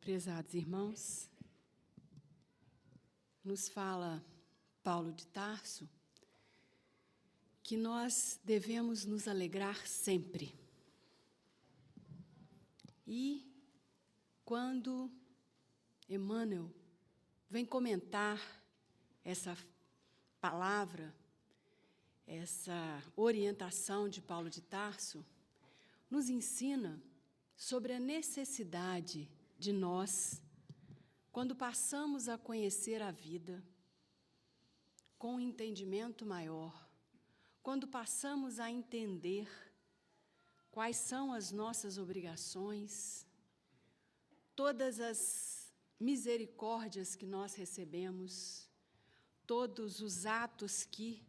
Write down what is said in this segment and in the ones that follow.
Prezados irmãos, nos fala Paulo de Tarso que nós devemos nos alegrar sempre. E quando Emmanuel vem comentar essa palavra, essa orientação de Paulo de Tarso, nos ensina sobre a necessidade de nós, quando passamos a conhecer a vida com um entendimento maior, quando passamos a entender quais são as nossas obrigações, todas as misericórdias que nós recebemos, todos os atos que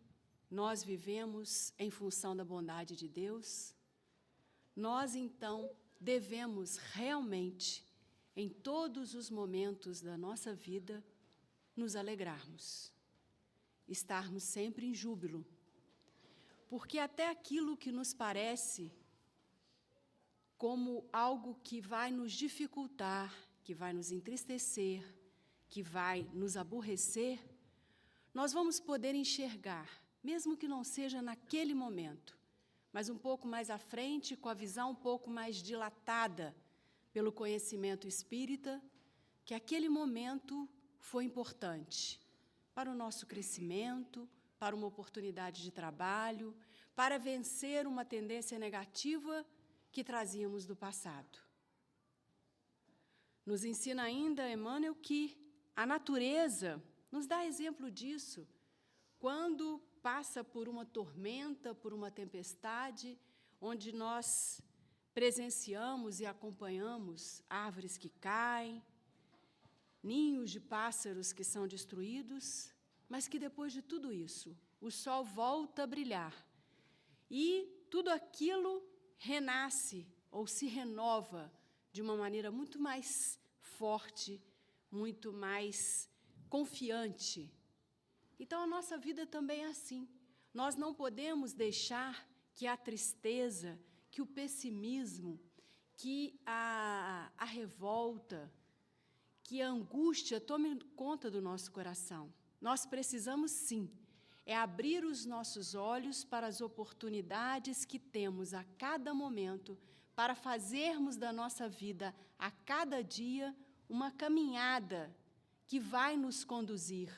nós vivemos em função da bondade de Deus, nós, então, devemos realmente, em todos os momentos da nossa vida, nos alegrarmos, estarmos sempre em júbilo, porque até aquilo que nos parece como algo que vai nos dificultar, que vai nos entristecer, que vai nos aborrecer, nós vamos poder enxergar, mesmo que não seja naquele momento, mas um pouco mais à frente, com a visão um pouco mais dilatada pelo conhecimento espírita, que aquele momento foi importante para o nosso crescimento, para uma oportunidade de trabalho, para vencer uma tendência negativa que trazíamos do passado. Nos ensina ainda Emmanuel que a natureza nos dá exemplo disso, quando passa por uma tormenta, por uma tempestade, onde nós presenciamos e acompanhamos árvores que caem, ninhos de pássaros que são destruídos, mas que depois de tudo isso, o sol volta a brilhar e tudo aquilo renasce ou se renova de uma maneira muito mais forte, muito mais confiante. Então, a nossa vida também é assim. Nós não podemos deixar que a tristeza, que o pessimismo, que a revolta, que a angústia tome conta do nosso coração. Nós precisamos, sim, abrir os nossos olhos para as oportunidades que temos a cada momento para fazermos da nossa vida, a cada dia, uma caminhada que vai nos conduzir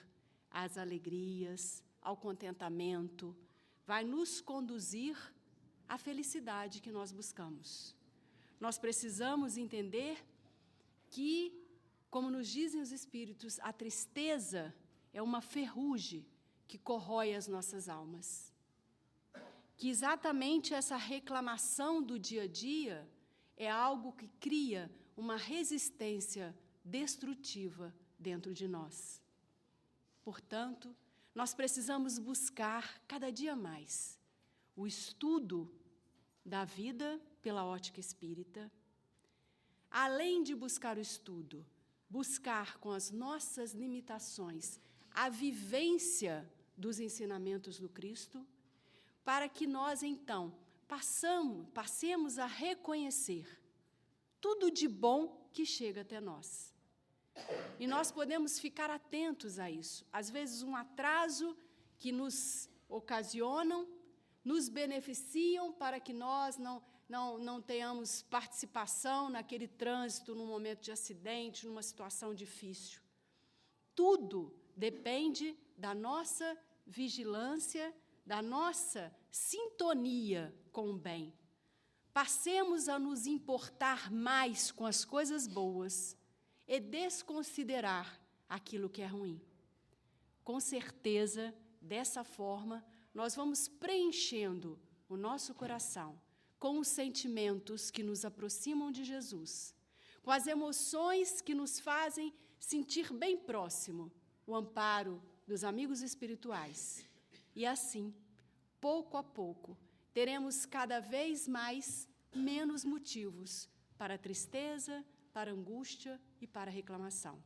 às alegrias, ao contentamento, vai nos conduzir à felicidade que nós buscamos. Nós precisamos entender que, como nos dizem os Espíritos, a tristeza é uma ferrugem que corrói as nossas almas. Que exatamente essa reclamação do dia a dia é algo que cria uma resistência destrutiva dentro de nós. Portanto, nós precisamos buscar cada dia mais o estudo da vida pela ótica espírita. Além de buscar o estudo, buscar com as nossas limitações a vivência dos ensinamentos do Cristo, para que nós, então, passemos a reconhecer tudo de bom que chega até nós. E nós podemos ficar atentos a isso. Às vezes, um atraso que nos ocasionam, nos beneficiam para que nós não tenhamos participação naquele trânsito, num momento de acidente, numa situação difícil. Tudo depende da nossa vigilância, da nossa sintonia com o bem. Passemos a nos importar mais com as coisas boas e desconsiderar aquilo que é ruim. Com certeza, dessa forma, nós vamos preenchendo o nosso coração com os sentimentos que nos aproximam de Jesus, com as emoções que nos fazem sentir bem próximo o amparo dos amigos espirituais. E assim, pouco a pouco, teremos cada vez menos motivos para tristeza, para angústia e para reclamação.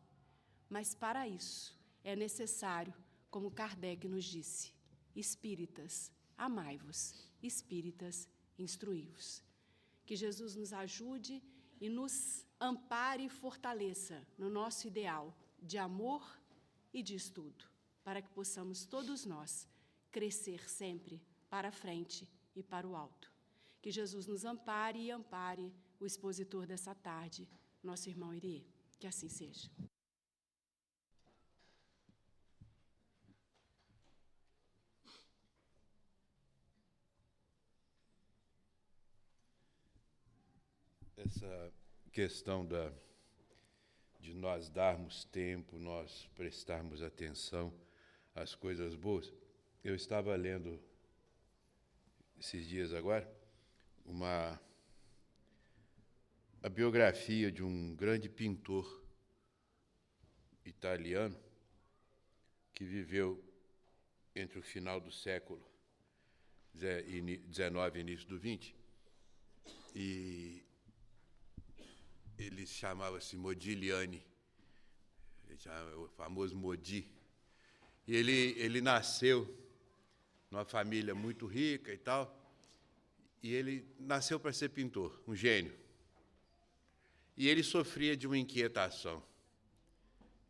Mas para isso é necessário, como Kardec nos disse, espíritas, amai-vos, espíritas, instruí-vos. Que Jesus nos ajude e nos ampare e fortaleça no nosso ideal de amor e de estudo, para que possamos todos nós crescer sempre para a frente e para o alto. Que Jesus nos ampare e ampare o expositor dessa tarde, nosso irmão Irie. Que assim seja. Essa questão de nós darmos tempo, nós prestarmos atenção às coisas boas. Eu estava lendo esses dias agora a biografia de um grande pintor italiano que viveu entre o final do século XIX e início do XX, e ele chamava-se Modigliani, o famoso Modi. E ele nasceu numa família muito rica e tal, e ele nasceu para ser pintor, um gênio. E ele sofria de uma inquietação.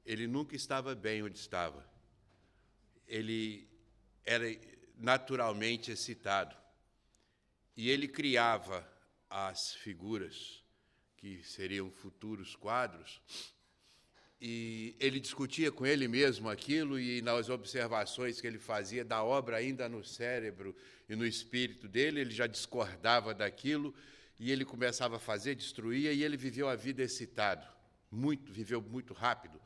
Ele nunca estava bem onde estava. Ele era naturalmente excitado. E ele criava as figuras que seriam futuros quadros, e ele discutia com ele mesmo aquilo, e nas observações que ele fazia da obra ainda no cérebro e no espírito dele, ele já discordava daquilo, e ele começava a fazer, destruía, e ele viveu a vida excitado, viveu muito rápido.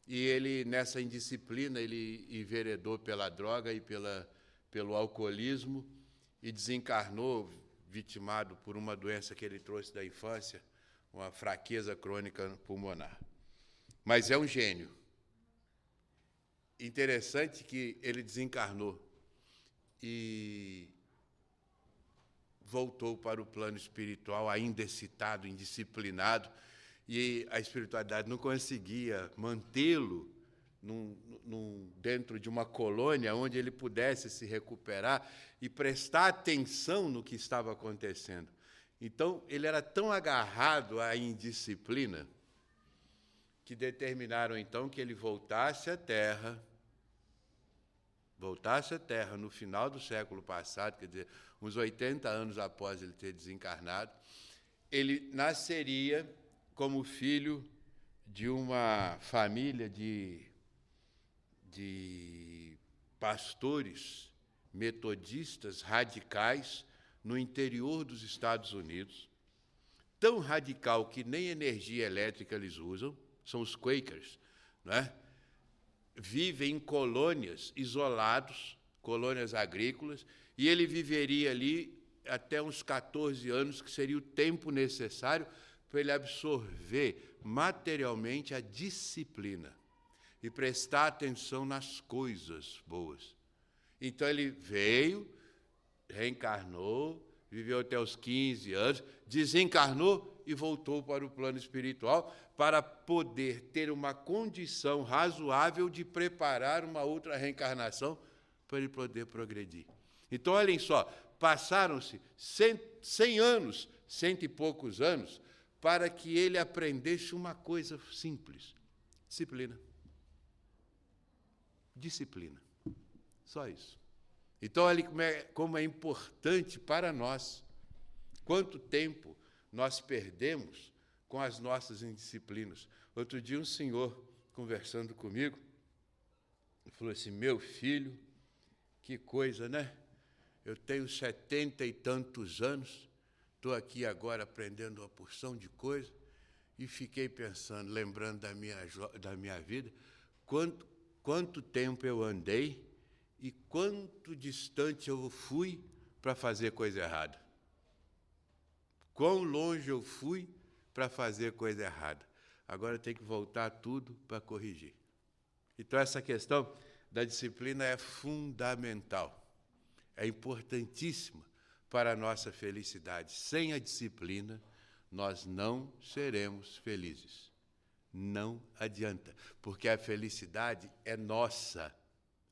E ele, nessa indisciplina, ele enveredou pela droga e pelo alcoolismo, e desencarnou, vitimado por uma doença que ele trouxe da infância, uma fraqueza crônica pulmonar. Mas é um gênio. Interessante que ele desencarnou e voltou para o plano espiritual, ainda excitado, indisciplinado, e a espiritualidade não conseguia mantê-lo dentro de uma colônia onde ele pudesse se recuperar e prestar atenção no que estava acontecendo. Então, ele era tão agarrado à indisciplina que determinaram, então, que ele voltasse à Terra no final do século passado, quer dizer, uns 80 anos após ele ter desencarnado. Ele nasceria como filho de uma família de pastores metodistas radicais no interior dos Estados Unidos, tão radical que nem energia elétrica eles usam, são os Quakers, não é? Vivem em colônias, isolados, colônias agrícolas, e ele viveria ali até uns 14 anos, que seria o tempo necessário para ele absorver materialmente a disciplina e prestar atenção nas coisas boas. Então, ele veio, reencarnou, viveu até os 15 anos, desencarnou e voltou para o plano espiritual para poder ter uma condição razoável de preparar uma outra reencarnação para ele poder progredir. Então, olhem só, passaram-se 100 anos, 100 e poucos anos, para que ele aprendesse uma coisa simples: disciplina. Disciplina. Só isso. Então, olha como é importante para nós. Quanto tempo nós perdemos com as nossas indisciplinas. Outro dia, um senhor, conversando comigo, falou assim: meu filho, que coisa, né? Eu tenho 70 e tantos anos, estou aqui agora aprendendo uma porção de coisa, e fiquei pensando, lembrando da minha vida, quanto tempo eu andei e quanto distante eu fui para fazer coisa errada. Quão longe eu fui para fazer coisa errada. Agora tem que voltar tudo para corrigir. Então, essa questão da disciplina é fundamental. É importantíssima para a nossa felicidade. Sem a disciplina, nós não seremos felizes. Não adianta, porque a felicidade é nossa,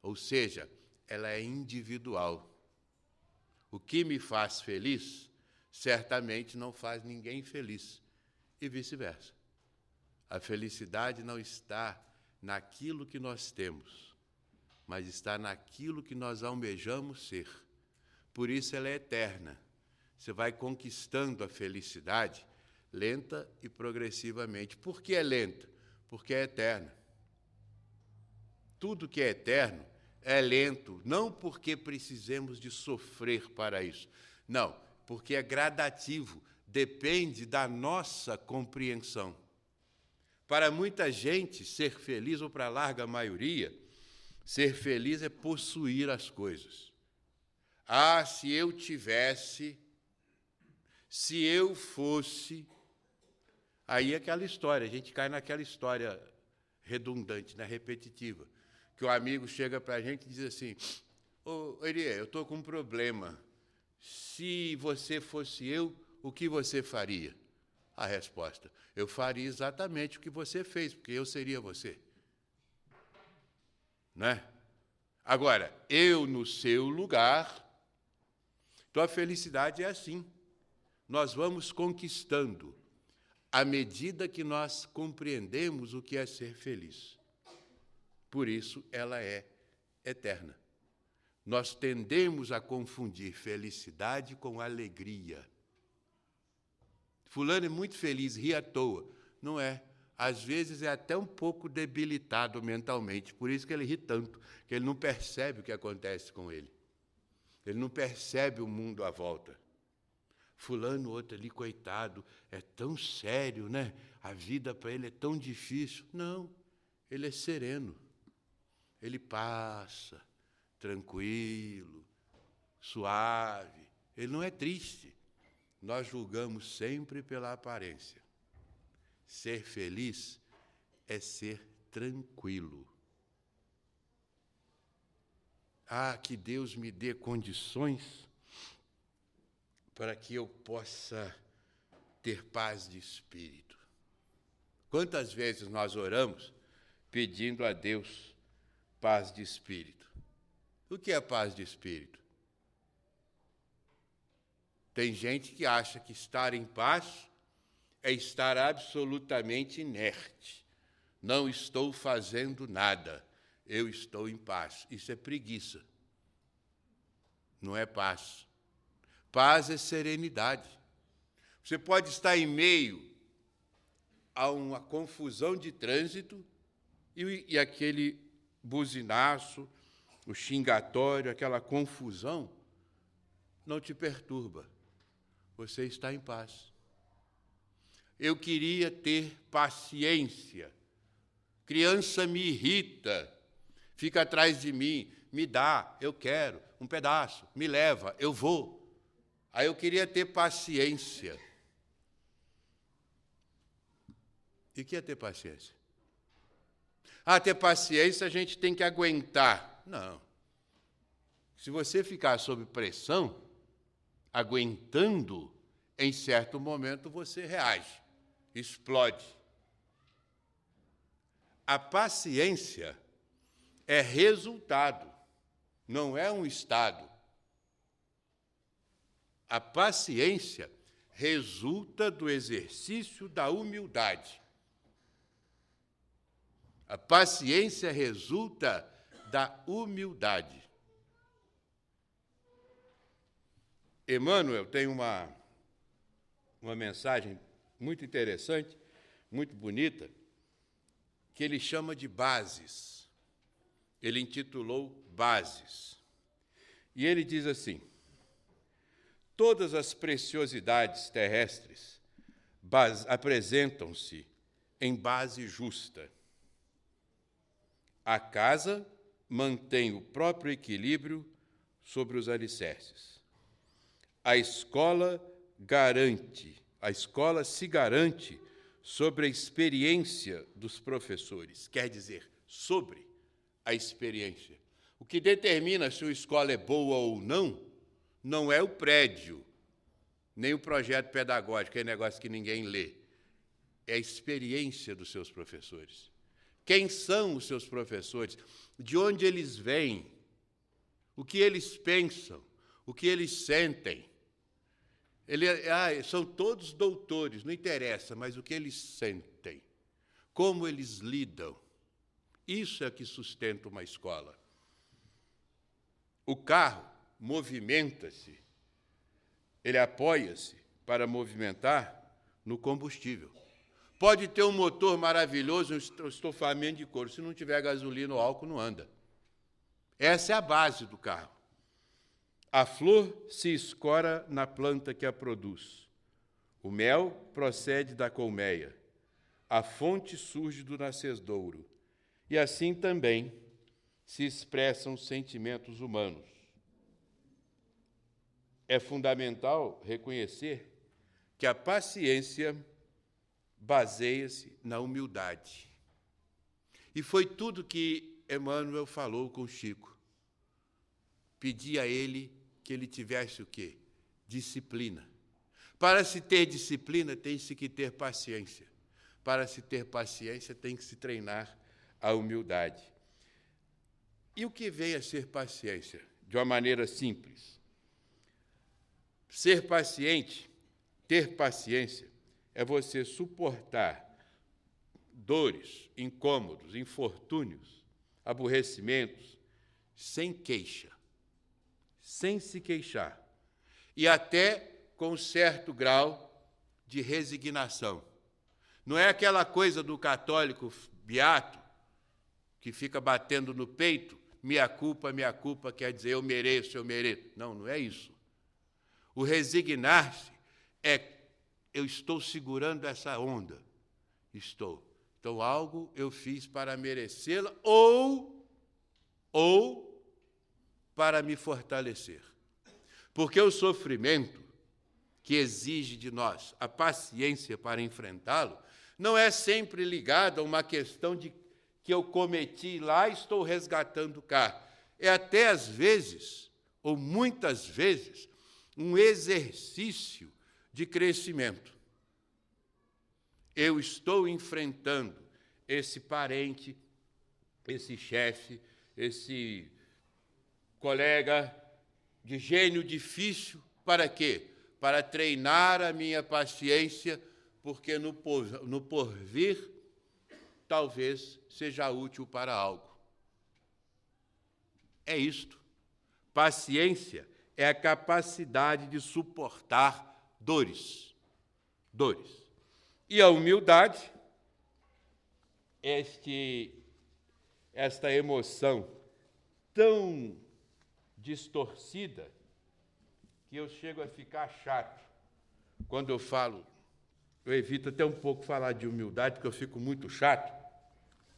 ou seja, ela é individual. O que me faz feliz, certamente não faz ninguém feliz. e vice-versa. A felicidade não está naquilo que nós temos, mas está naquilo que nós almejamos ser. Por isso ela é eterna. Você vai conquistando a felicidade lenta e progressivamente. Por que é lenta? Porque é eterna. Tudo que é eterno é lento, não porque precisemos de sofrer para isso. Não, porque é gradativo, depende da nossa compreensão. Para muita gente, ser feliz, ou para a larga maioria, ser feliz é possuir as coisas. Ah, se eu tivesse, se eu fosse... Aí é aquela história, a gente cai naquela história redundante, né, repetitiva, que o amigo chega para a gente e diz assim, ô, Erie, eu estou com um problema. Se você fosse eu, o que você faria? A resposta, eu faria exatamente o que você fez, porque eu seria você. Né? Agora, eu no seu lugar... Então, a felicidade é assim. Nós vamos conquistando à medida que nós compreendemos o que é ser feliz. Por isso, ela é eterna. Nós tendemos a confundir felicidade com alegria. Fulano é muito feliz, ri à toa. Não é. Às vezes é até um pouco debilitado mentalmente, por isso que ele ri tanto, que ele não percebe o que acontece com ele. Ele não percebe o mundo à volta. Fulano, outro ali, coitado, é tão sério, né? A vida para ele é tão difícil. Não, ele é sereno. Ele passa, tranquilo, suave. Ele não é triste. Nós julgamos sempre pela aparência. Ser feliz é ser tranquilo. Ah, que Deus me dê condições para que eu possa ter paz de espírito. Quantas vezes nós oramos pedindo a Deus paz de espírito? O que é paz de espírito? Tem gente que acha que estar em paz é estar absolutamente inerte. Não estou fazendo nada. Eu estou em paz. Isso é preguiça. Não é paz. Paz é serenidade. Você pode estar em meio a uma confusão de trânsito e aquele buzinaço, o xingatório, aquela confusão, não te perturba. Você está em paz. Eu queria ter paciência. Criança me irrita. Fica atrás de mim, me dá, eu quero, um pedaço, me leva, eu vou. Aí eu queria ter paciência. E o que é ter paciência? Ah, ter paciência a gente tem que aguentar. Não. Se você ficar sob pressão, aguentando, em certo momento você reage, explode. A paciência é resultado, não é um estado. A paciência resulta do exercício da humildade. A paciência resulta da humildade. Emmanuel tem uma mensagem muito interessante, muito bonita, que ele chama de bases. Ele intitulou Bases. E ele diz assim, todas as preciosidades terrestres apresentam-se em base justa. A casa mantém o próprio equilíbrio sobre os alicerces. A escola se garante sobre a experiência dos professores, quer dizer, sobre a experiência. O que determina se uma escola é boa ou não é o prédio, nem o projeto pedagógico, é negócio que ninguém lê. É a experiência dos seus professores. Quem são os seus professores? De onde eles vêm? O que eles pensam? O que eles sentem? São todos doutores, não interessa, mas o que eles sentem, como eles lidam, isso é que sustenta uma escola. O carro movimenta-se, ele apoia-se para movimentar no combustível. Pode ter um motor maravilhoso, um estofamento de couro, se não tiver gasolina ou álcool, não anda. Essa é a base do carro. A flor se escora na planta que a produz. O mel procede da colmeia. A fonte surge do nascedouro. E assim também se expressam os sentimentos humanos. É fundamental reconhecer que a paciência baseia-se na humildade. E foi tudo que Emmanuel falou com Chico. Pedia a ele que ele tivesse o quê? Disciplina. Para se ter disciplina, tem-se que ter paciência. Para se ter paciência, tem que se treinar a humildade. E o que vem a ser paciência? De uma maneira simples. Ser paciente, ter paciência, é você suportar dores, incômodos, infortúnios, aborrecimentos, sem queixa, sem se queixar, e até com certo grau de resignação. Não é aquela coisa do católico beato, que fica batendo no peito, minha culpa, quer dizer, eu mereço. Não, não é isso. O resignar-se é, eu estou segurando essa onda. Estou. Então, algo eu fiz para merecê-la ou para me fortalecer. Porque o sofrimento que exige de nós a paciência para enfrentá-lo não é sempre ligado a uma questão de que eu cometi lá e estou resgatando cá. É até, às vezes, ou muitas vezes, um exercício de crescimento. Eu estou enfrentando esse parente, esse chefe, esse colega de gênio difícil, para quê? Para treinar a minha paciência, porque no porvir talvez seja útil para algo. É isto. Paciência é a capacidade de suportar dores. Dores. E a humildade, esta emoção tão distorcida que eu chego a ficar chato quando eu falo. Eu evito até um pouco falar de humildade, porque eu fico muito chato,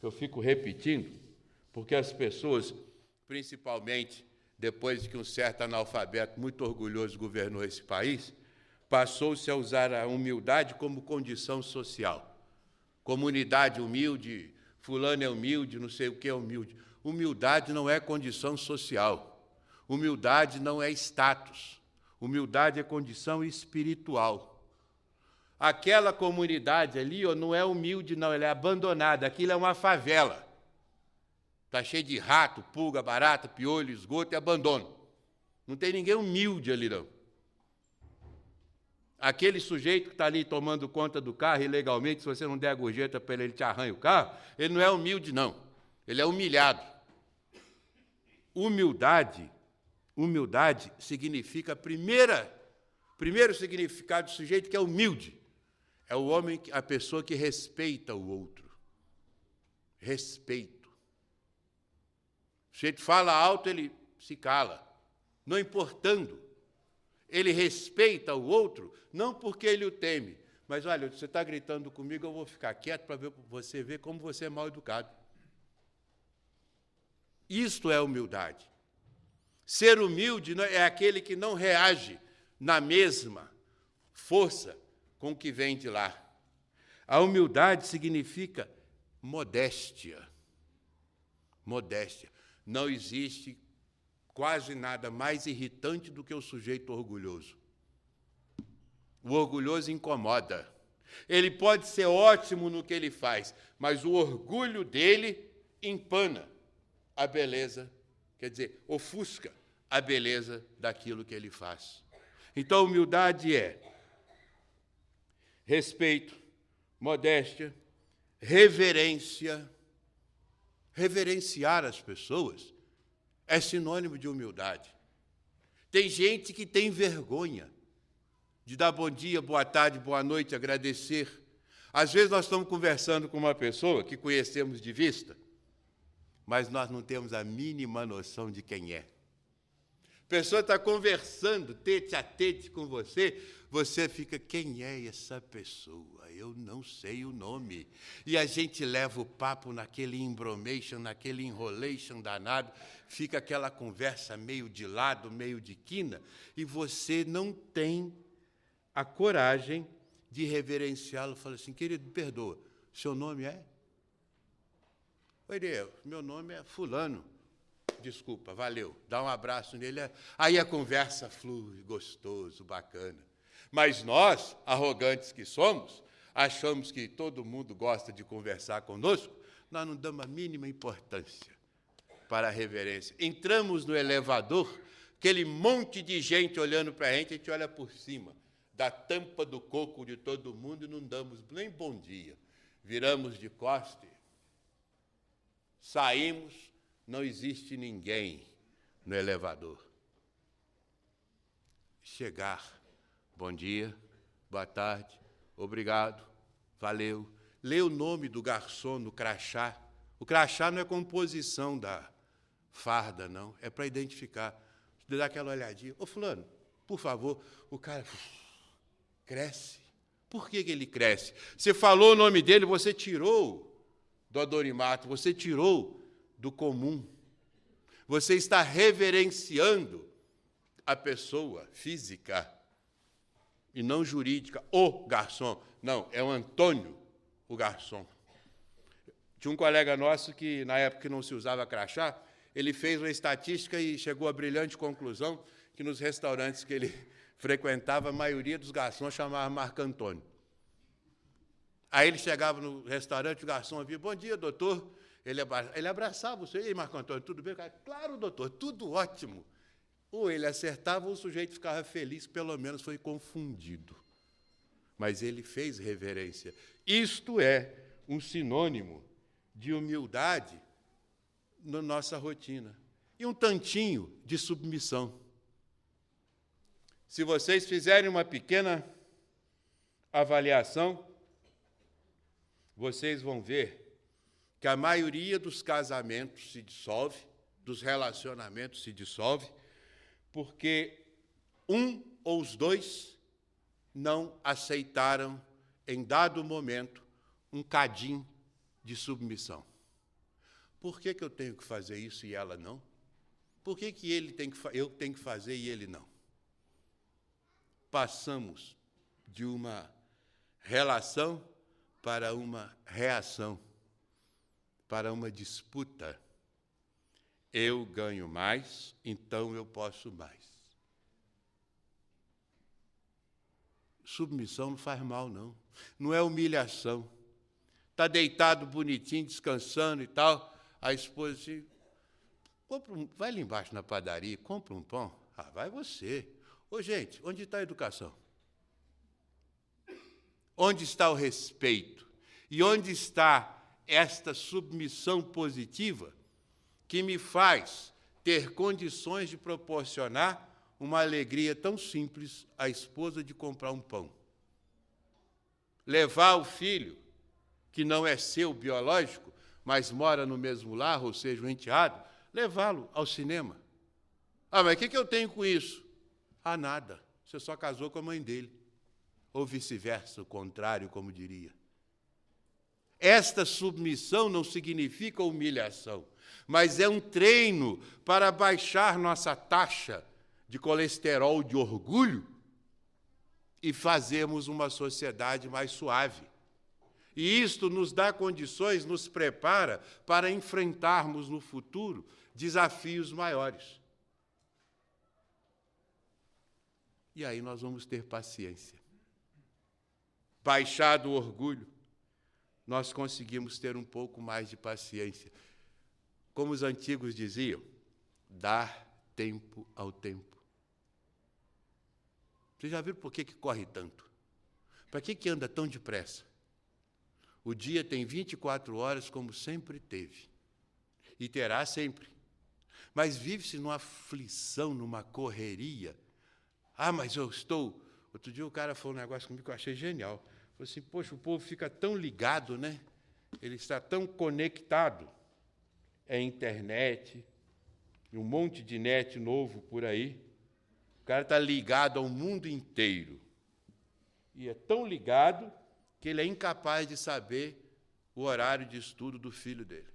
eu fico repetindo, porque as pessoas, principalmente depois que um certo analfabeto muito orgulhoso governou esse país, passou-se a usar a humildade como condição social. Comunidade humilde, fulano é humilde, não sei o que é humilde. Humildade não é condição social. Humildade não é status. Humildade é condição espiritual. Aquela comunidade ali não é humilde, não, ela é abandonada. Aquilo é uma favela. Está cheio de rato, pulga, barata, piolho, esgoto e abandono. Não tem ninguém humilde ali, não. Aquele sujeito que está ali tomando conta do carro ilegalmente, se você não der a gorjeta para ele, ele te arranha o carro, ele não é humilde, não. Ele é humilhado. Humildade significa primeiro significado do sujeito que é humilde. É o homem, a pessoa que respeita o outro. Respeito. O sujeito fala alto, ele se cala, não importando. Ele respeita o outro, não porque ele o teme, mas, olha, você está gritando comigo, eu vou ficar quieto para você ver como você é mal educado. Isto é humildade. Ser humilde é aquele que não reage na mesma força com o que vem de lá. A humildade significa modéstia. Modéstia. Não existe quase nada mais irritante do que o sujeito orgulhoso. O orgulhoso incomoda. Ele pode ser ótimo no que ele faz, mas o orgulho dele empana a beleza, quer dizer, ofusca a beleza daquilo que ele faz. Então, humildade é respeito, modéstia, reverência. Reverenciar as pessoas é sinônimo de humildade. Tem gente que tem vergonha de dar bom dia, boa tarde, boa noite, agradecer. Às vezes nós estamos conversando com uma pessoa que conhecemos de vista, mas nós não temos a mínima noção de quem é. A pessoa está conversando tete a tete com você, você fica, quem é essa pessoa? Eu não sei o nome. E a gente leva o papo naquele embromation, naquele enrolation danado, fica aquela conversa meio de lado, meio de quina, e você não tem a coragem de reverenciá-lo. Fala assim, querido, perdoa, seu nome é? Oi, Deus, meu nome é fulano. Desculpa, valeu. Dá um abraço nele. Aí a conversa flui, gostoso, bacana. Mas nós, arrogantes que somos, achamos que todo mundo gosta de conversar conosco, nós não damos a mínima importância para a reverência. Entramos no elevador, aquele monte de gente olhando para a gente olha por cima da tampa do coco de todo mundo e não damos nem bom dia. Viramos de costas, saímos, não existe ninguém no elevador. Chegar, bom dia, boa tarde, obrigado, valeu. Lê o nome do garçom no crachá. O crachá não é composição da farda, não, é para identificar. Você dá aquela olhadinha. Ô, fulano, por favor, o cara cresce. Por que ele cresce? Você falou o nome dele, você tirou do anonimato, você tirou do comum. Você está reverenciando a pessoa física e não jurídica, o garçom. Não, é o Antônio, o garçom. Tinha um colega nosso que, na época que não se usava crachá, ele fez uma estatística e chegou à brilhante conclusão que nos restaurantes que ele frequentava, a maioria dos garçons chamava Marco Antônio. Aí ele chegava no restaurante, o garçom via, bom dia, doutor. Ele abraçava você, e aí, Marco Antônio, tudo bem? Claro, doutor, tudo ótimo. Ou ele acertava, ou o sujeito ficava feliz, pelo menos foi confundido. Mas ele fez reverência. Isto é um sinônimo de humildade na nossa rotina. E um tantinho de submissão. Se vocês fizerem uma pequena avaliação, vocês vão ver que a maioria dos casamentos se dissolve, dos relacionamentos se dissolve, porque um ou os dois não aceitaram, em dado momento, um cadinho de submissão. Por que eu tenho que fazer isso e ela não? Por que eu tenho que fazer e ele não? Passamos de uma relação para uma reação, para uma disputa. Eu ganho mais, então eu posso mais. Submissão não faz mal, não. Não é humilhação. Está deitado, bonitinho, descansando e tal. A esposa assim, vai ali embaixo na padaria, compra um pão. Ah, vai você. Ô, gente, onde está a educação? Onde está o respeito? E onde está esta submissão positiva que me faz ter condições de proporcionar uma alegria tão simples à esposa de comprar um pão? Levar o filho, que não é seu biológico, mas mora no mesmo lar, ou seja, um enteado, levá-lo ao cinema. Ah, mas o que eu tenho com isso? Ah, nada. Você só casou com a mãe dele. Ou vice-versa, o contrário, como diria. Esta submissão não significa humilhação, mas é um treino para baixar nossa taxa de colesterol de orgulho e fazermos uma sociedade mais suave. E isto nos dá condições, nos prepara para enfrentarmos no futuro desafios maiores. E aí nós vamos ter paciência. Baixado o orgulho, nós conseguimos ter um pouco mais de paciência. Como os antigos diziam, dar tempo ao tempo. Vocês já viram por que corre tanto? Para que anda tão depressa? O dia tem 24 horas, como sempre teve. E terá sempre. Mas vive-se numa aflição, numa correria. Ah, mas eu estou... Outro dia o cara falou um negócio comigo que eu achei genial. Falou assim, poxa, o povo fica tão ligado, né? Ele está tão conectado. É internet, um monte de net novo por aí. O cara está ligado ao mundo inteiro. E é tão ligado que ele é incapaz de saber o horário de estudo do filho dele.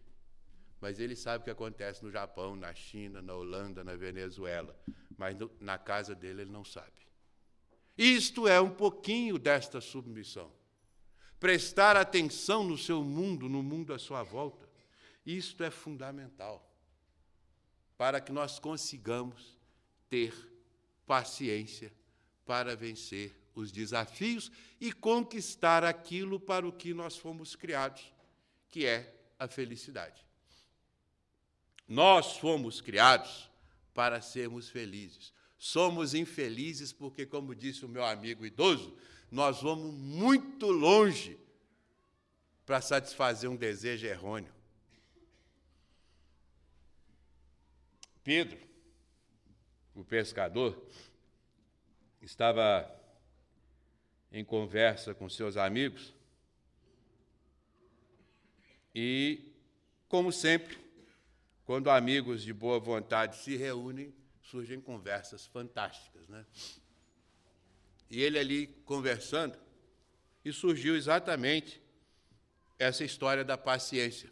Mas ele sabe o que acontece no Japão, na China, na Holanda, na Venezuela. Mas na casa dele ele não sabe. Isto é um pouquinho desta submissão. Prestar atenção no seu mundo, no mundo à sua volta. Isto é fundamental para que nós consigamos ter paciência para vencer os desafios e conquistar aquilo para o que nós fomos criados, que é a felicidade. Nós fomos criados para sermos felizes. Somos infelizes porque, como disse o meu amigo idoso, nós vamos muito longe para satisfazer um desejo errôneo. Pedro, o pescador, estava em conversa com seus amigos e, como sempre, quando amigos de boa vontade se reúnem, surgem conversas fantásticas, né? E ele ali conversando, e surgiu exatamente essa história da paciência.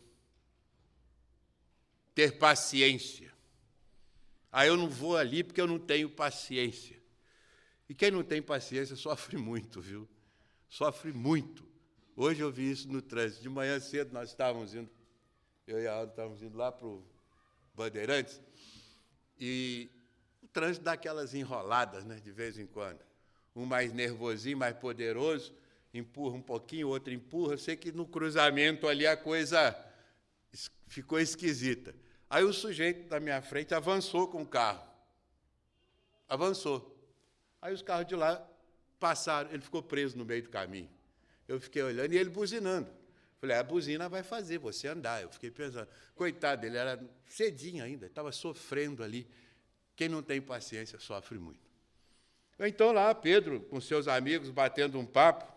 Ter paciência. Ah, eu não vou ali porque eu não tenho paciência. E quem não tem paciência sofre muito, viu? Sofre muito. Hoje eu vi isso no trânsito. De manhã cedo nós estávamos indo, eu e a Alda estávamos indo lá para o Bandeirantes, e o trânsito dá aquelas enroladas, né, de vez em quando. Um mais nervosinho, mais poderoso, empurra um pouquinho, o outro empurra. Eu sei que no cruzamento ali a coisa ficou esquisita. Aí o sujeito da minha frente avançou com o carro. Avançou. Aí os carros de lá passaram, ele ficou preso no meio do caminho. Eu fiquei olhando e ele buzinando. Falei, a buzina vai fazer você andar. Eu fiquei pensando, coitado, ele era cedinho ainda, estava sofrendo ali. Quem não tem paciência sofre muito. Então lá, Pedro, com seus amigos, batendo um papo,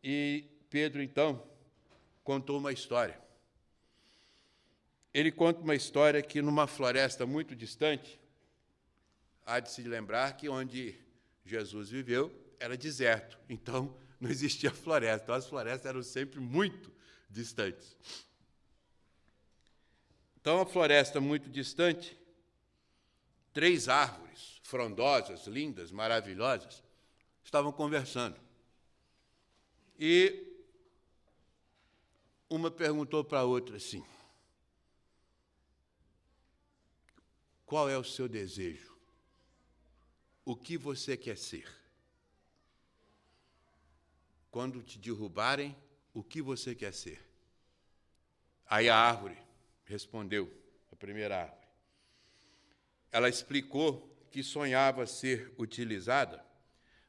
e Pedro, então, contou uma história. Ele conta uma história que, numa floresta muito distante, há de se lembrar que onde Jesus viveu era deserto, então não existia floresta. Então, as florestas eram sempre muito distantes. Então, a floresta muito distante, 3 árvores frondosas, lindas, maravilhosas, estavam conversando. E uma perguntou para a outra assim, qual é o seu desejo? O que você quer ser? Quando te derrubarem, o que você quer ser? Aí a árvore respondeu, a primeira árvore. Ela explicou que sonhava ser utilizada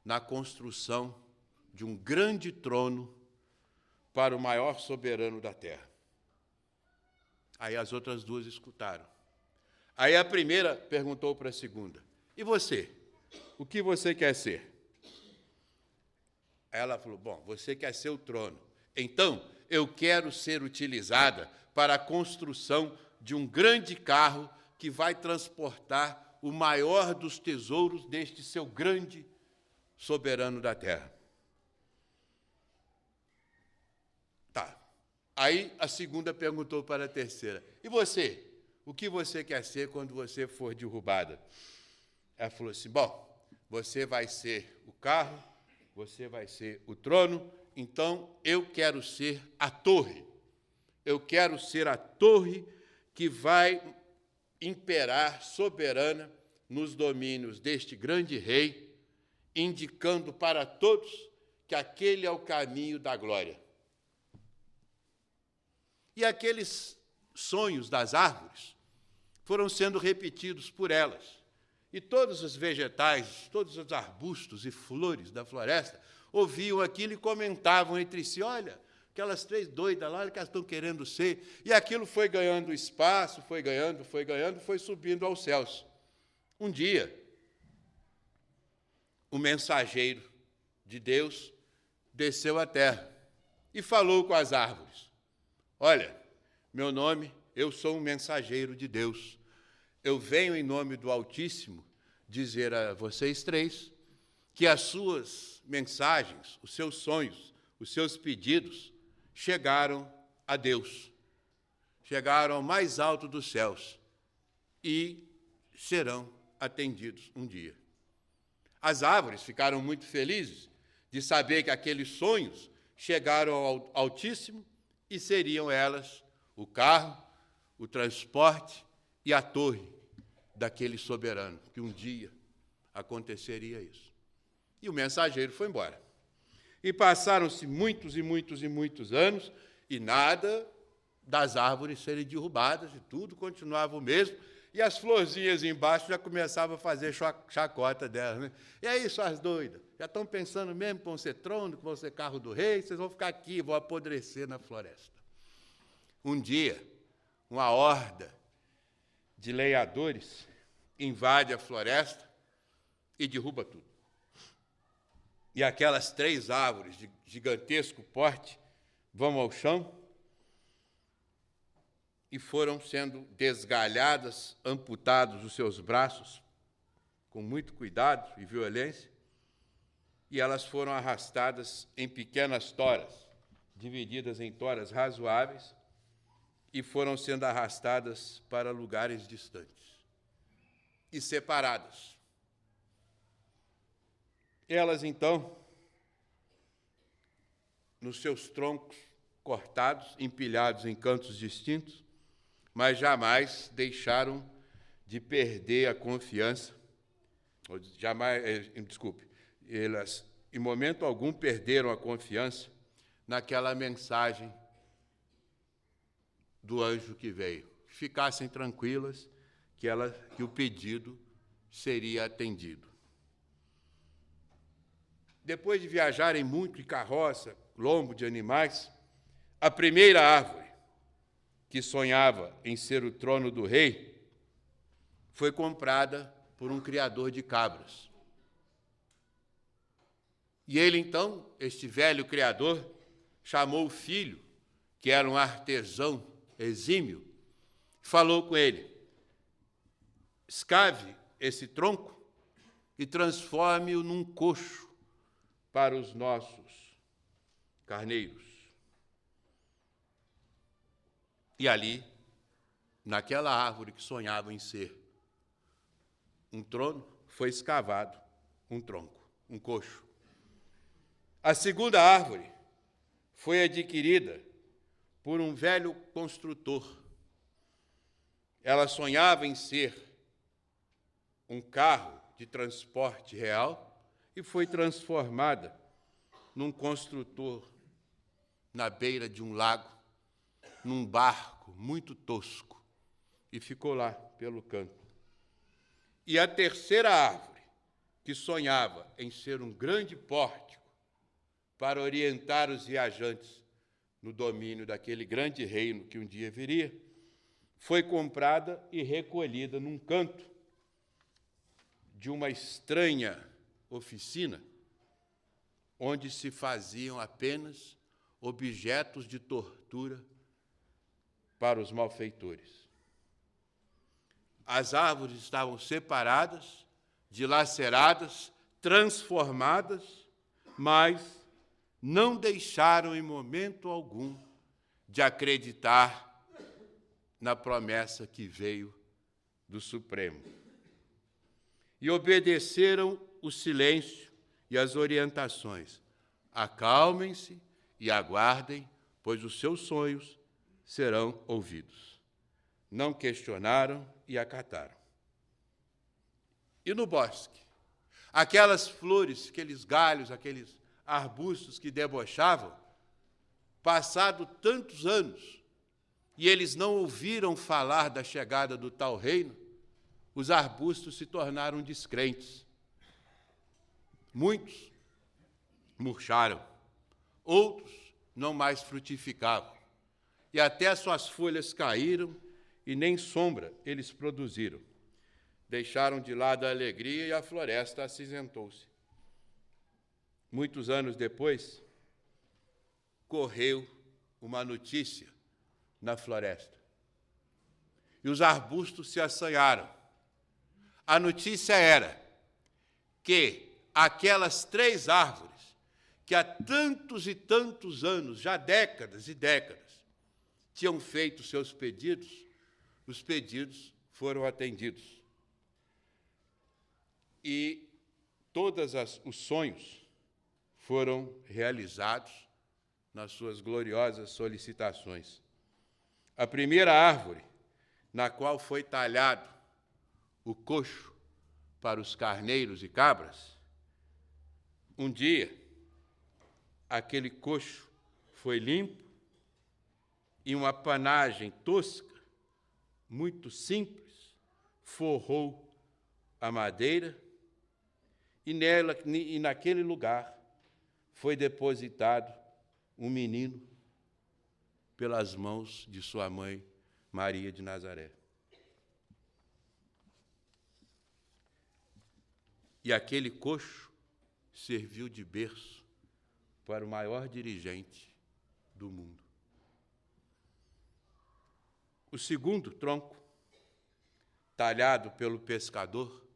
na construção de um grande trono para o maior soberano da terra. Aí as outras 2 escutaram. Aí a primeira perguntou para a segunda, e você? O que você quer ser? Aí ela falou, bom, você quer ser o trono. Então, eu quero ser utilizada para a construção de um grande carro que vai transportar o maior dos tesouros deste seu grande soberano da terra. Tá. Aí a segunda perguntou para a terceira, e você? O que você quer ser quando você for derrubada? Ela falou assim, bom, você vai ser o carro, você vai ser o trono, então eu quero ser a torre. Eu quero ser a torre que vai imperar soberana nos domínios deste grande rei, indicando para todos que aquele é o caminho da glória. E aqueles sonhos das árvores foram sendo repetidos por elas. E todos os vegetais, todos os arbustos e flores da floresta ouviam aquilo e comentavam entre si: olha, aquelas 3 doidas lá, que elas estão querendo ser. E aquilo foi ganhando espaço, foi ganhando, foi subindo aos céus. Um dia, o mensageiro de Deus desceu à terra e falou com as árvores: olha, meu nome, eu sou um mensageiro de Deus. Eu venho em nome do Altíssimo dizer a vocês 3 que as suas mensagens, os seus sonhos, os seus pedidos chegaram a Deus, chegaram ao mais alto dos céus e serão atendidos um dia. As árvores ficaram muito felizes de saber que aqueles sonhos chegaram ao Altíssimo e seriam elas o carro, o transporte e a torre daquele soberano, que um dia aconteceria isso. E o mensageiro foi embora. E passaram-se muitos e muitos e muitos anos, e nada das árvores serem derrubadas, e tudo continuava o mesmo, e as florzinhas embaixo já começavam a fazer chacota delas, né? E aí, suas doidas, já estão pensando mesmo que vão ser trono, que vão ser carro do rei, vocês vão ficar aqui, vão apodrecer na floresta. Um dia, uma horda de lenhadores invade a floresta e derruba tudo. E aquelas 3 árvores de gigantesco porte vão ao chão e foram sendo desgalhadas, amputados os seus braços, com muito cuidado e violência, e elas foram arrastadas em pequenas toras, divididas em toras razoáveis, e foram sendo arrastadas para lugares distantes e separadas. Elas, então, nos seus troncos cortados, empilhados em cantos distintos, mas jamais deixaram de perder a confiança, elas, em momento algum, perderam a confiança naquela mensagem do anjo que veio. Ficassem tranquilas que o pedido seria atendido. Depois de viajarem muito em carroça, lombo de animais, a primeira árvore, que sonhava em ser o trono do rei, foi comprada por um criador de cabras. E ele, então, este velho criador, chamou o filho, que era um artesão exímio, falou com ele: escave esse tronco e transforme-o num coxo para os nossos carneiros. E ali, naquela árvore que sonhava em ser um trono, foi escavado um tronco, um coxo. A segunda árvore foi adquirida por um velho construtor. Ela sonhava em ser um carro de transporte real e foi transformada num construtor na beira de um lago, num barco muito tosco, e ficou lá pelo canto. E a terceira árvore, que sonhava em ser um grande pórtico para orientar os viajantes no domínio daquele grande reino que um dia viria, foi comprada e recolhida num canto de uma estranha oficina, onde se faziam apenas objetos de tortura para os malfeitores. As árvores estavam separadas, dilaceradas, transformadas, mas não deixaram em momento algum de acreditar na promessa que veio do Supremo. E obedeceram o silêncio e as orientações. Acalmem-se e aguardem, pois os seus sonhos serão ouvidos. Não questionaram e acataram. E no bosque, aquelas flores, aqueles galhos, aqueles arbustos que debochavam, passado tantos anos, e eles não ouviram falar da chegada do tal reino, os arbustos se tornaram descrentes. Muitos murcharam, outros não mais frutificavam, e até as suas folhas caíram, e nem sombra eles produziram. Deixaram de lado a alegria e a floresta acinzentou-se. Muitos anos depois, correu uma notícia na floresta, e os arbustos se assanharam. A notícia era que aquelas 3 árvores, que há tantos e tantos anos, já décadas e décadas, tinham feito seus pedidos, os pedidos foram atendidos. E todos os sonhos foram realizados nas suas gloriosas solicitações. A primeira árvore, na qual foi talhado o coxo para os carneiros e cabras, um dia, aquele coxo foi limpo e uma panagem tosca, muito simples, forrou a madeira e naquele lugar foi depositado um menino pelas mãos de sua mãe, Maria de Nazaré. E aquele coxo serviu de berço para o maior dirigente do mundo. O segundo tronco, talhado pelo pescador,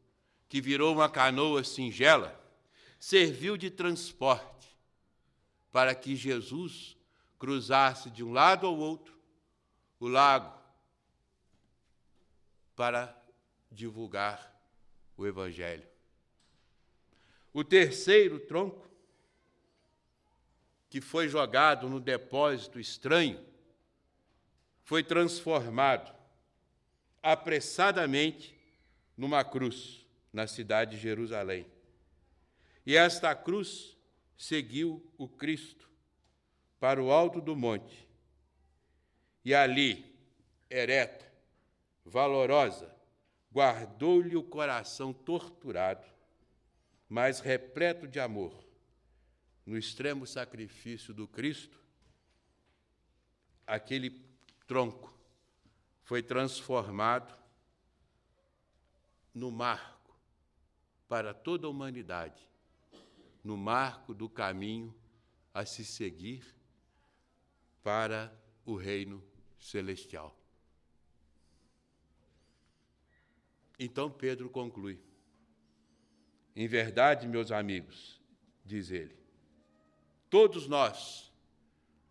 que virou uma canoa singela, serviu de transporte para que Jesus cruzasse de um lado ao outro o lago para divulgar o Evangelho. O terceiro tronco, que foi jogado no depósito estranho, foi transformado apressadamente numa cruz na cidade de Jerusalém. E esta cruz seguiu o Cristo para o alto do monte. E ali, ereta, valorosa, guardou-lhe o coração torturado, mas repleto de amor. No extremo sacrifício do Cristo, aquele tronco foi transformado no marco para toda a humanidade, no marco do caminho a se seguir para o reino celestial. Então Pedro conclui: em verdade, meus amigos, diz ele, todos nós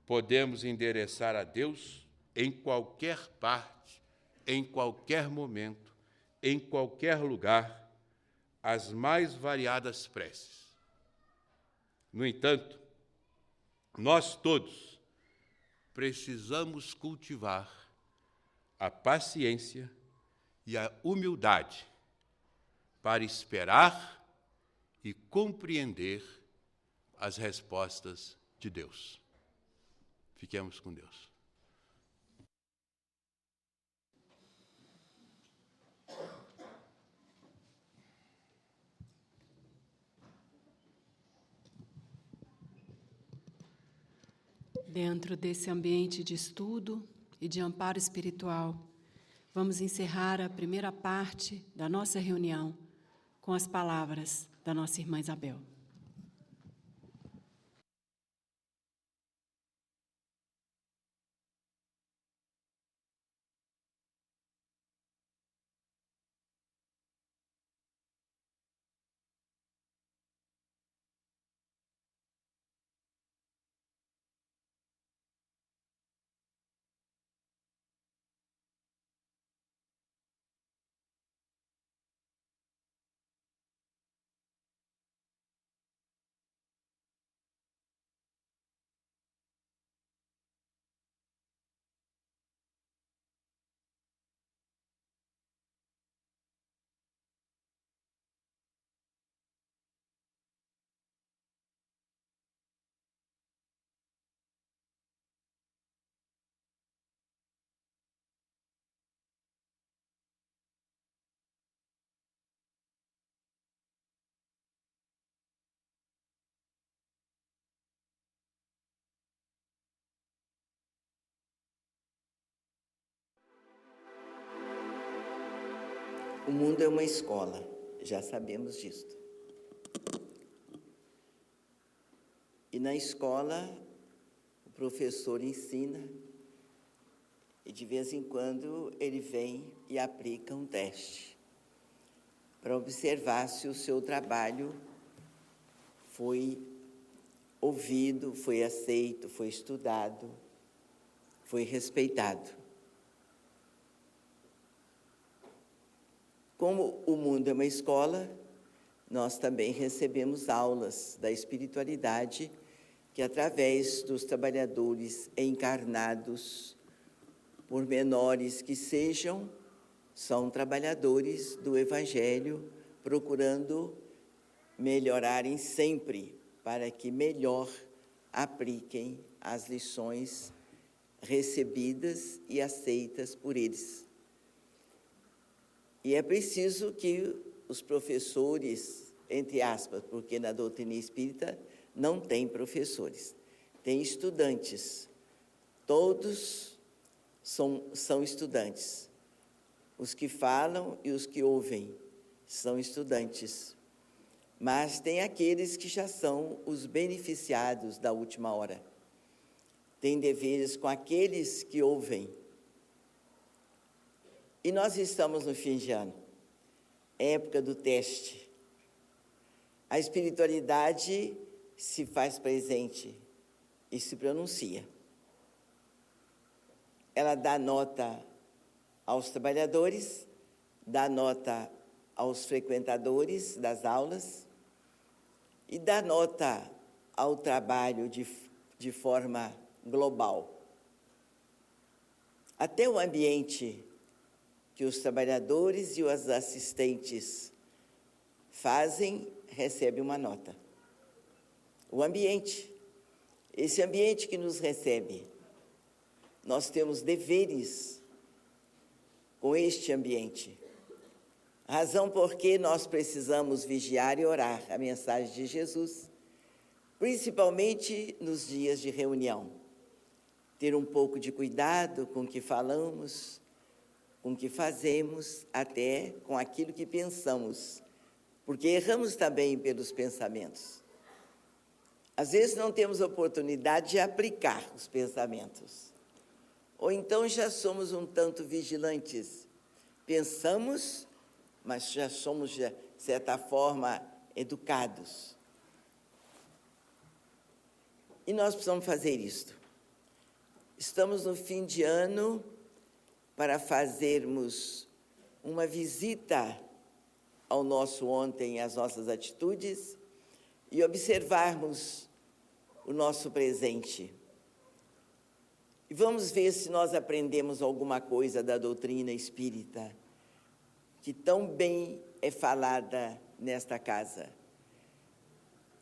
podemos endereçar a Deus em qualquer parte, em qualquer momento, em qualquer lugar, as mais variadas preces. No entanto, nós todos precisamos cultivar a paciência e a humildade para esperar e compreender as respostas de Deus. Fiquemos com Deus. Dentro desse ambiente de estudo e de amparo espiritual, vamos encerrar a primeira parte da nossa reunião com as palavras da nossa irmã Isabel. O mundo é uma escola, já sabemos disto. E na escola, o professor ensina e de vez em quando ele vem e aplica um teste para observar se o seu trabalho foi ouvido, foi aceito, foi estudado, foi respeitado. Como o mundo é uma escola, nós também recebemos aulas da espiritualidade que, através dos trabalhadores encarnados, por menores que sejam, são trabalhadores do Evangelho, procurando melhorarem sempre, para que melhor apliquem as lições recebidas e aceitas por eles. E é preciso que os professores, entre aspas, porque na doutrina espírita não tem professores, tem estudantes. Todos são estudantes. Os que falam e os que ouvem são estudantes. Mas tem aqueles que já são os beneficiados da última hora. Tem deveres com aqueles que ouvem. E nós estamos no fim de ano, época do teste. A espiritualidade se faz presente e se pronuncia. Ela dá nota aos trabalhadores, dá nota aos frequentadores das aulas e dá nota ao trabalho de forma global. Até o ambiente que os trabalhadores e os assistentes fazem, recebe uma nota. O ambiente, esse ambiente que nos recebe, nós temos deveres com este ambiente. Razão por que nós precisamos vigiar e orar a mensagem de Jesus, principalmente nos dias de reunião. Ter um pouco de cuidado com o que falamos, com o que fazemos, até com aquilo que pensamos, porque erramos também pelos pensamentos. Às vezes não temos oportunidade de aplicar os pensamentos, ou então já somos um tanto vigilantes. Pensamos, mas já somos, de certa forma, educados. E nós precisamos fazer isto. Estamos no fim de ano para fazermos uma visita ao nosso ontem, às nossas atitudes, e observarmos o nosso presente. E vamos ver se nós aprendemos alguma coisa da doutrina espírita, que tão bem é falada nesta casa.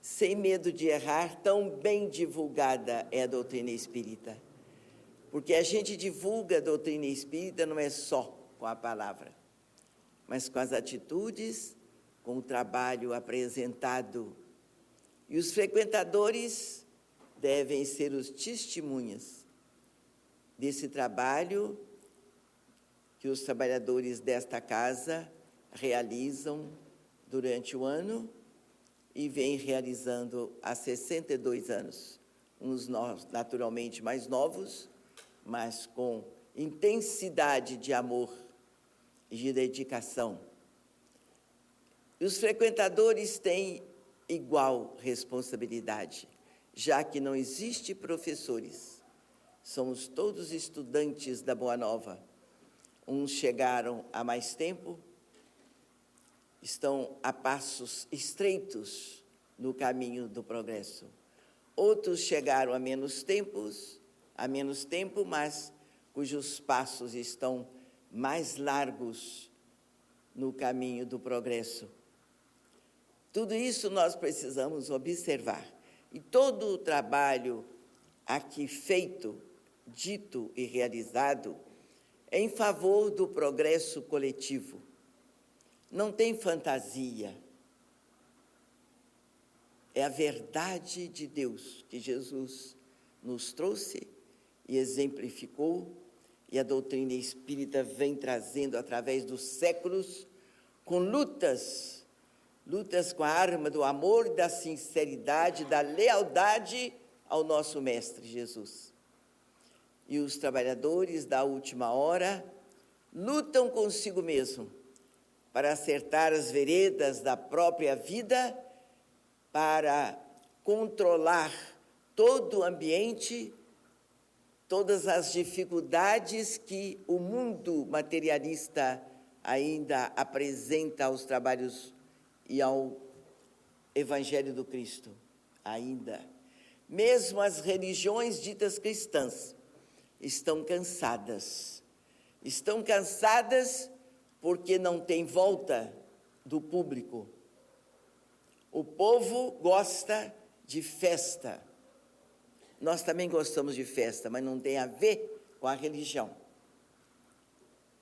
Sem medo de errar, tão bem divulgada é a doutrina espírita. Porque a gente divulga a doutrina espírita não é só com a palavra, mas com as atitudes, com o trabalho apresentado. E os frequentadores devem ser os testemunhas desse trabalho que os trabalhadores desta casa realizam durante o ano e vêm realizando há 62 anos. Uns naturalmente mais novos, mas com intensidade de amor e de dedicação. E os frequentadores têm igual responsabilidade, já que não existe professores. Somos todos estudantes da Boa Nova. Uns chegaram há mais tempo, estão a passos estreitos no caminho do progresso. Outros chegaram há menos tempo, mas cujos passos estão mais largos no caminho do progresso. Tudo isso nós precisamos observar. E todo o trabalho aqui feito, dito e realizado é em favor do progresso coletivo. Não tem fantasia. É a verdade de Deus que Jesus nos trouxe e exemplificou, e a doutrina espírita vem trazendo, através dos séculos, com lutas com a arma do amor, da sinceridade, da lealdade ao nosso Mestre Jesus. E os trabalhadores da última hora lutam consigo mesmo para acertar as veredas da própria vida, para controlar todo o ambiente, todas as dificuldades que o mundo materialista ainda apresenta aos trabalhos e ao Evangelho do Cristo. Ainda. Mesmo as religiões ditas cristãs estão cansadas. Estão cansadas porque não tem volta do público. O povo gosta de festa. Nós também gostamos de festa, mas não tem a ver com a religião.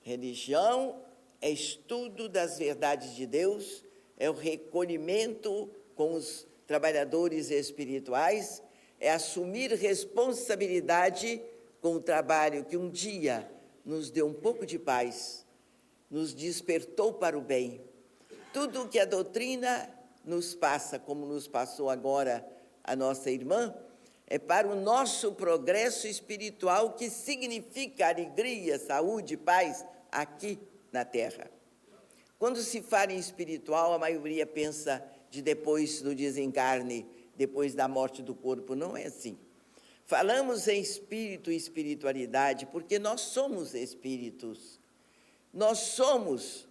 Religião é estudo das verdades de Deus, é o recolhimento com os trabalhadores espirituais, é assumir responsabilidade com o trabalho que um dia nos deu um pouco de paz, nos despertou para o bem. Tudo o que a doutrina nos passa, como nos passou agora a nossa irmã, é para o nosso progresso espiritual, que significa alegria, saúde, paz aqui na Terra. Quando se fala em espiritual, a maioria pensa de depois do desencarne, depois da morte do corpo. Não é assim. Falamos em espírito e espiritualidade porque nós somos espíritos. Nós somos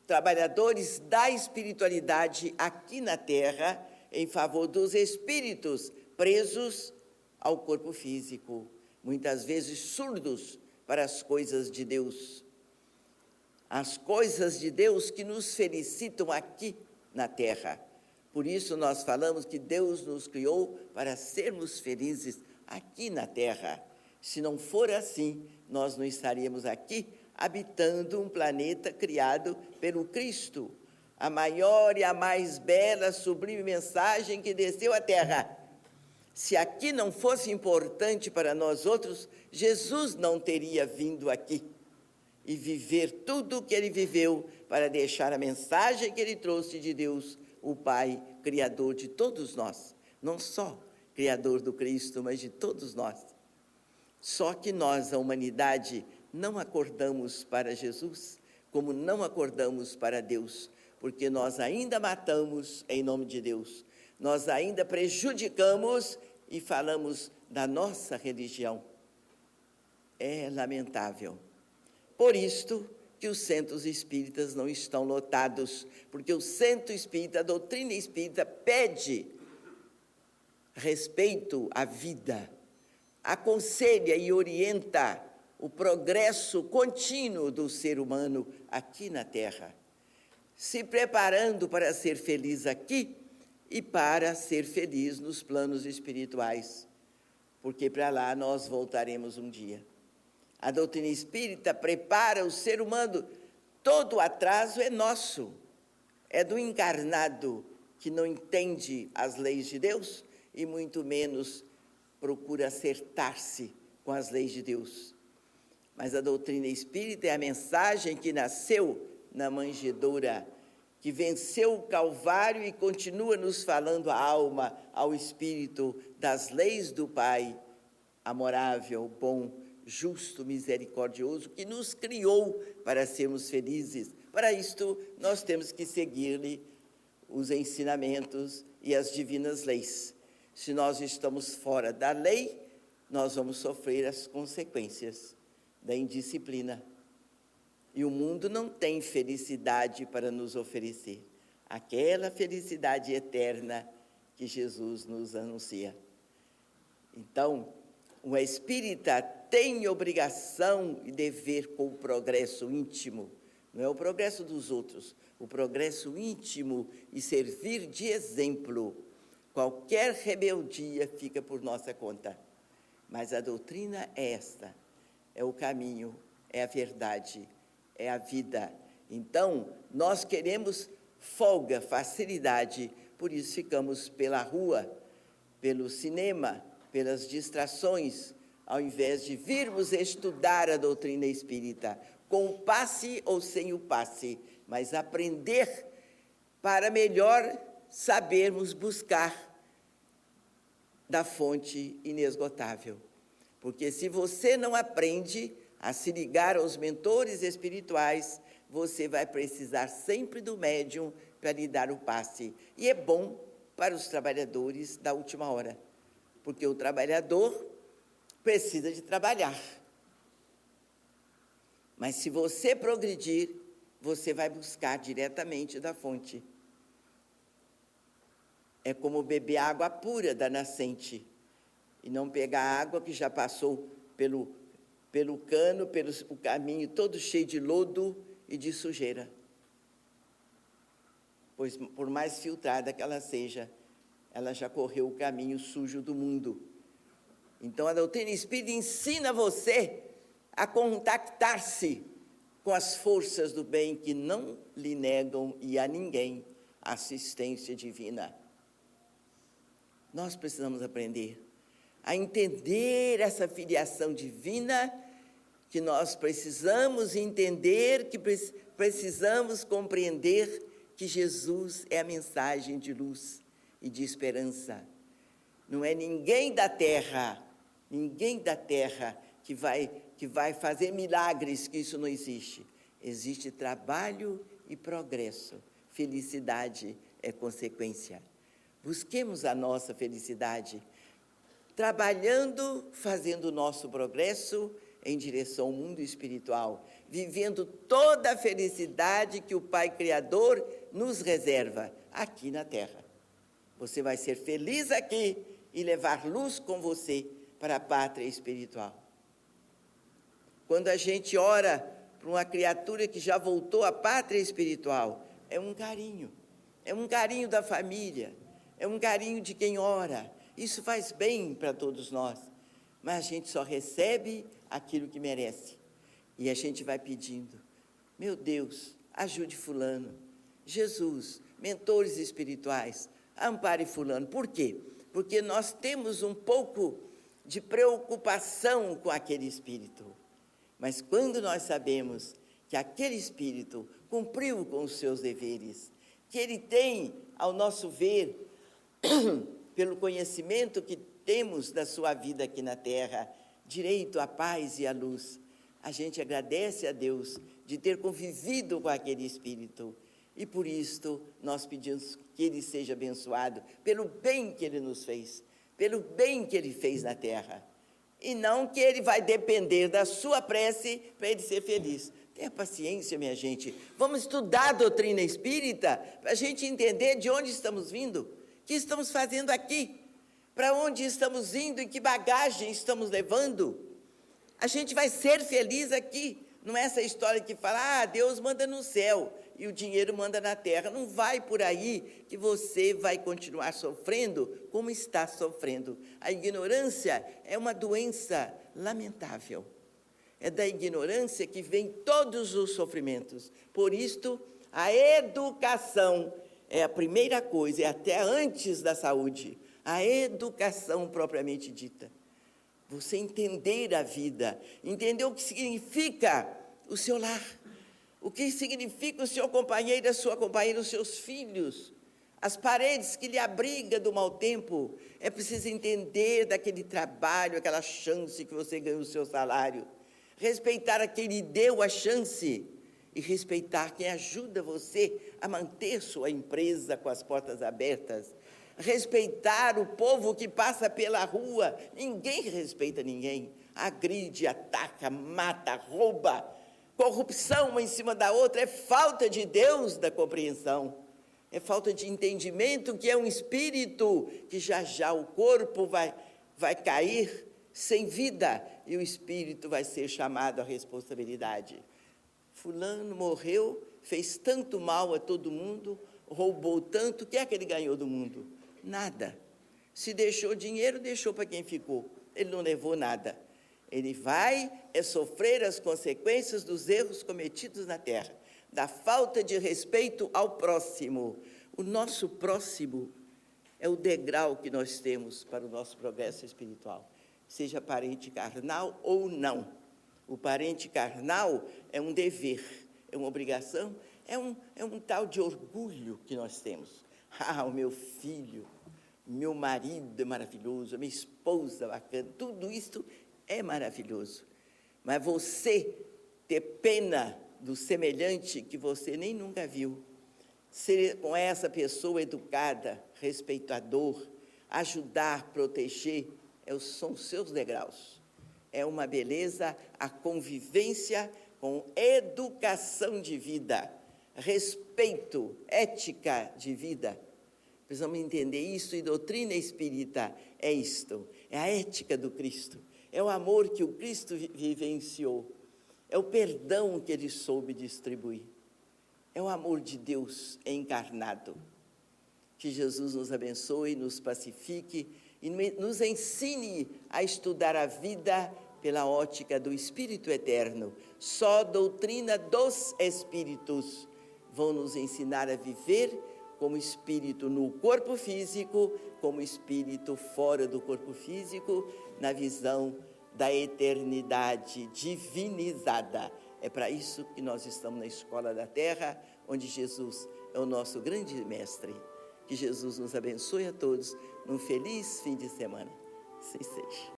trabalhadores da espiritualidade aqui na Terra, em favor dos espíritos presos ao corpo físico, muitas vezes surdos para as coisas de Deus. As coisas de Deus que nos felicitam aqui na Terra. Por isso nós falamos que Deus nos criou para sermos felizes aqui na Terra. Se não for assim, nós não estaríamos aqui habitando um planeta criado pelo Cristo, a maior e a mais bela, sublime mensagem que desceu à Terra. Se aqui não fosse importante para nós outros, Jesus não teria vindo aqui e viver tudo o que ele viveu para deixar a mensagem que ele trouxe de Deus, o Pai, Criador de todos nós. Não só Criador do Cristo, mas de todos nós. Só que nós, a humanidade, não acordamos para Jesus, como não acordamos para Deus, porque nós ainda matamos em nome de Deus, nós ainda prejudicamos e falamos da nossa religião. É lamentável. Por isto que os centros espíritas não estão lotados, porque o centro espírita, a doutrina espírita, pede respeito à vida, aconselha e orienta o progresso contínuo do ser humano aqui na Terra, se preparando para ser feliz aqui e para ser feliz nos planos espirituais, porque para lá nós voltaremos um dia. A doutrina espírita prepara o ser humano, todo o atraso é nosso, é do encarnado que não entende as leis de Deus e muito menos procura acertar-se com as leis de Deus. Mas a doutrina espírita é a mensagem que nasceu na manjedoura, que venceu o Calvário e continua nos falando à alma, ao espírito, das leis do Pai, amorável, bom, justo, misericordioso, que nos criou para sermos felizes. Para isto, nós temos que seguir-lhe os ensinamentos e as divinas leis. Se nós estamos fora da lei, nós vamos sofrer as consequências da indisciplina. E o mundo não tem felicidade para nos oferecer, aquela felicidade eterna que Jesus nos anuncia. Então, o espírita tem obrigação e dever com o progresso íntimo, não é o progresso dos outros, o progresso íntimo e servir de exemplo. Qualquer rebeldia fica por nossa conta, mas a doutrina é esta, é o caminho, é a verdade, é a vida. Então, nós queremos folga, facilidade, por isso ficamos pela rua, pelo cinema, pelas distrações, ao invés de virmos estudar a doutrina espírita, com o passe ou sem o passe, mas aprender para melhor sabermos buscar da fonte inesgotável. Porque se você não aprende a se ligar aos mentores espirituais, você vai precisar sempre do médium para lhe dar o passe. E é bom para os trabalhadores da última hora, porque o trabalhador precisa de trabalhar. Mas se você progredir, você vai buscar diretamente da fonte. É como beber água pura da nascente e não pegar água que já passou pelo cano, pelo o caminho todo cheio de lodo e de sujeira. Pois, por mais filtrada que ela seja, ela já correu o caminho sujo do mundo. Então, a doutrina espírita ensina você a contactar-se com as forças do bem que não lhe negam e a ninguém assistência divina. Nós precisamos aprender a entender essa filiação divina, que nós precisamos entender, que precisamos compreender que Jesus é a mensagem de luz e de esperança. Não é ninguém da terra que vai fazer milagres, que isso não existe. Existe trabalho e progresso. Felicidade é consequência. Busquemos a nossa felicidade, trabalhando, fazendo o nosso progresso em direção ao mundo espiritual, vivendo toda a felicidade que o Pai Criador nos reserva aqui na Terra. Você vai ser feliz aqui e levar luz com você para a pátria espiritual. Quando a gente ora para uma criatura que já voltou à pátria espiritual, é um carinho da família, é um carinho de quem ora. Isso faz bem para todos nós, mas a gente só recebe aquilo que merece. E a gente vai pedindo, meu Deus, ajude fulano, Jesus, mentores espirituais, ampare fulano. Por quê? Porque nós temos um pouco de preocupação com aquele espírito. Mas quando nós sabemos que aquele espírito cumpriu com os seus deveres, que ele tem, ao nosso ver, pelo conhecimento que temos da sua vida aqui na Terra, direito à paz e à luz, a gente agradece a Deus de ter convivido com aquele espírito. E por isto nós pedimos que ele seja abençoado pelo bem que ele nos fez, pelo bem que ele fez na Terra. E não que ele vai depender da sua prece para ele ser feliz. Tenha paciência, minha gente. Vamos estudar a doutrina espírita para a gente entender de onde estamos vindo, o que estamos fazendo aqui, para onde estamos indo e que bagagem estamos levando. A gente vai ser feliz aqui. Não é essa história que fala, Deus manda no céu e o dinheiro manda na terra. Não vai por aí que você vai continuar sofrendo como está sofrendo. A ignorância é uma doença lamentável. É da ignorância que vem todos os sofrimentos. Por isto, a educação é a primeira coisa, é até antes da saúde. A educação propriamente dita. Você entender a vida, entender o que significa o seu lar, o que significa o seu companheiro, a sua companheira, os seus filhos, as paredes que lhe abrigam do mau tempo. É preciso entender daquele trabalho, aquela chance que você ganhou o seu salário, respeitar a quem lhe deu a chance e respeitar quem ajuda você a manter sua empresa com as portas abertas. Respeitar o povo que passa pela rua. Ninguém respeita ninguém. Agride, ataca, mata, rouba. Corrupção uma em cima da outra. É falta de Deus da compreensão. É falta de entendimento que é um espírito que já o corpo vai cair sem vida e o espírito vai ser chamado à responsabilidade. Fulano morreu, fez tanto mal a todo mundo, roubou tanto, o que é que ele ganhou do mundo? Nada. Se deixou dinheiro, deixou para quem ficou. Ele não levou nada. Ele vai sofrer as consequências dos erros cometidos na terra, da falta de respeito ao próximo. O nosso próximo é o degrau que nós temos para o nosso progresso espiritual, seja parente carnal ou não. O parente carnal é um dever, é uma obrigação, é um tal de orgulho que nós temos. Ah, o meu filho, meu marido é maravilhoso, a minha esposa bacana, tudo isso é maravilhoso. Mas você ter pena do semelhante que você nem nunca viu, ser com essa pessoa educada, respeitador, ajudar, proteger, são os seus degraus. É uma beleza a convivência com educação de vida, respeito, ética de vida. Precisamos entender isso, e doutrina espírita é isto, é a ética do Cristo, é o amor que o Cristo vivenciou, é o perdão que ele soube distribuir, é o amor de Deus encarnado. Que Jesus nos abençoe, nos pacifique e nos ensine a estudar a vida pela ótica do Espírito Eterno. Só a doutrina dos Espíritos vão nos ensinar a viver como espírito no corpo físico, como espírito fora do corpo físico, na visão da eternidade divinizada. É para isso que nós estamos na Escola da Terra, onde Jesus é o nosso grande mestre. Que Jesus nos abençoe a todos num feliz fim de semana. Assim seja.